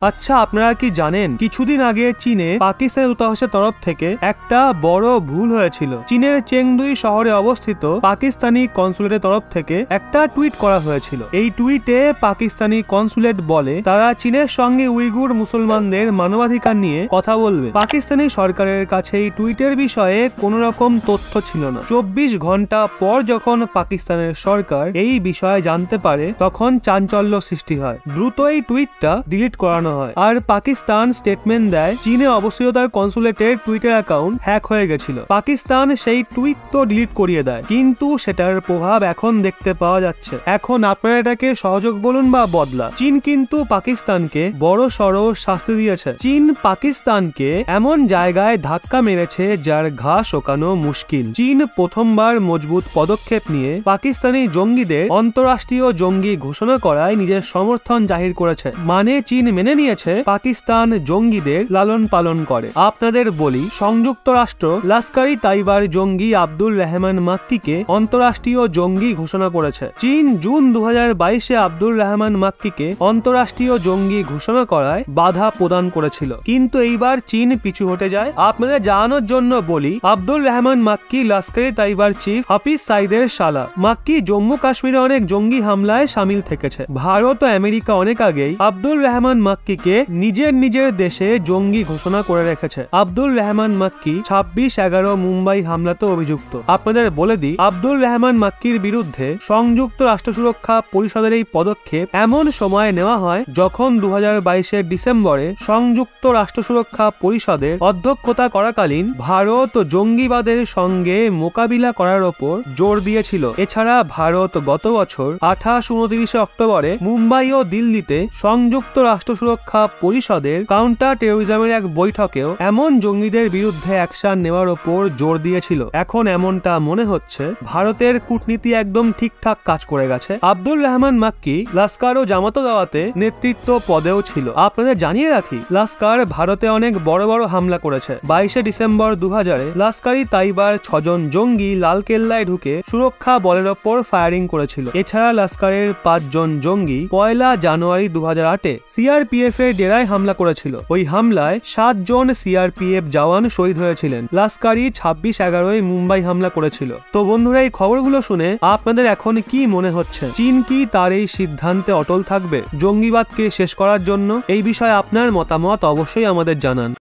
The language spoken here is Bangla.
আচ্ছা, আপনারা কি জানেন কিছুদিন আগে চীনে পাকিস্তানের দূতাবাসের তরফ থেকে একটা বড় ভুল হয়েছিল। চীনের চেংদুই শহরে অবস্থিত পাকিস্তানি কনসুলেটের তরফ থেকে একটা টুইট করা হয়েছিল। এই টুইটে পাকিস্তানি কনসুলেট বলে তারা চীনের সঙ্গে উইগুর মুসলমানদের মানবাধিকার নিয়ে কথা বলবে। পাকিস্তানি সরকারের কাছে এই টুইটের বিষয়ে কোনো রকম তথ্য ছিল না। 24 ঘন্টা পর যখন পাকিস্তানের সরকার এই বিষয়ে জানতে পারে তখন চাঞ্চল্য সৃষ্টি হয়। দ্রুত এই টুইটটা ডিলিট করানো হয়। আর পাকিস্তান স্টেটমেন্ট দেয় চীনে অবস্থিত তার কনসুলেটের টুইটার অ্যাকাউন্ট হ্যাক হয়ে গেছিল। পাকিস্তান সেই টুইট তো ডিলিট করিয়ে দেয়, কিন্তু সেটার প্রভাব এখন দেখতে পাওয়া যাচ্ছে। এখন আপনারা এটাকে সহযোগ বলুন বা বদলা, চীন কিন্তু পাকিস্তানকে বড় সড় শাস্তি দিয়েছে। চীন পাকিস্তানকে এমন জায়গায় ধাক্কা মেরেছে যার ঘা শোকানো মুশকিল। চীন প্রথমবার মজবুত পদক্ষেপ নিয়ে পাকিস্তানি জঙ্গিদের অন্তরাষ্ট্রীয় জঙ্গি ঘোষণা করায় নিজের সমর্থন জাহির করেছে। মানে চীন মেনে নিয়েছে পাকিস্তান জঙ্গিদের লালন পালন করে। আপনাদের বলি, সংযুক্ত রাষ্ট্র লস্কর ই তাইবার জঙ্গি আব্দুল রহমান মাক্কিকে অন্তরাষ্ট্রীয় জঙ্গি ঘোষণা করেছে। চীন জুন 2022-এ আব্দুল রহমান মাক্কিকে অন্তরাষ্ট্রীয় জঙ্গি ঘোষণা করায় বাধা প্রদান করেছিল, কিন্তু এইবার চীন পিছু হটে যায়। আপনাদের জানানোর জন্য বলি, আব্দুল রহমান মাক্কি লস্কর ই তাইবার চিফ হাফিজ সাইদের শালা। মাক্কি জম্মু কাশ্মীরে অনেক জঙ্গি হামলায় সামিল থেকেছে। ভারত ও আমেরিকা অনেক আগেই আব্দুল রহমান মাক্কিকে নিজের দেশে জঙ্গি ঘোষণা করে রেখেছে। আব্দুল রহমান মাক্কি 26/11 মুম্বাই হামলাতে অভিযুক্ত। আপনাদের বলে দিই, আব্দুল রহমান মাক্কির বিরুদ্ধে সংযুক্ত রাষ্ট্র সুরক্ষা পরিষদের এই পদক্ষেপ এমন সময় নেওয়া হয় যখন 2022-এর ডিসেম্বরে সংযুক্ত রাষ্ট্র সুরক্ষা পরিষদের অধ্যক্ষতা করাকালীন ভারত জঙ্গিবাদের সঙ্গে মোকাবিলা করার ওপর জোর দিয়েছিল। এছাড়া ভারত গত বছর 28-29 অক্টোবরে মুম্বাই ও দিল্লিতে সংযুক্ত রাষ্ট্র সুরক্ষা পরিষদের কাউন্টার টেরোরিজমের এক বৈঠকেও এমন জঙ্গিদের বিরুদ্ধে অ্যাকশন নেওয়ার ওপর জোর দিয়েছিল। এখন এমনটা মনে হচ্ছে ভারতের কূটনীতি একদম ঠিকঠাক কাজ করে গেছে। আব্দুল রহমান মাক্কি লস্কর ও জামাত দাওয়াতে নেতৃত্ব পদেও ছিল। আপনাদের জানিয়ে রাখি, লস্কর ভারতে অনেক বড় বড় হামলা করেছে। 22 ডিসেম্বর 2000-এ লস্কর ই তাইবার 6 জন জঙ্গি লালকেল্লায় ঢুকে সুরক্ষা বলের ওপর ফায়ারিং করেছিল। এছাড়া লস্করের 5 জন জঙ্গি 1 জানুয়ারি 2008-এ সিআরপিএফ এর ডেরায় হামলা করেছিল। ওই হামলায় 7 জন সিআরপিএফ জওয়ান শহীদ হয়েছিলেন। লস্কর ই 26/11-এ মুম্বাই হামলা করেছিল। তো বন্ধুরা, এই খবরগুলো শুনে আপনাদের এখন কি মনে হচ্ছে? চীন কি তার এই সিদ্ধান্তে অটল থাকবে জঙ্গিবাদকে শেষ করার জন্য? এই বিষয়ে আপনার মতামত অবশ্যই আমাদের জানান।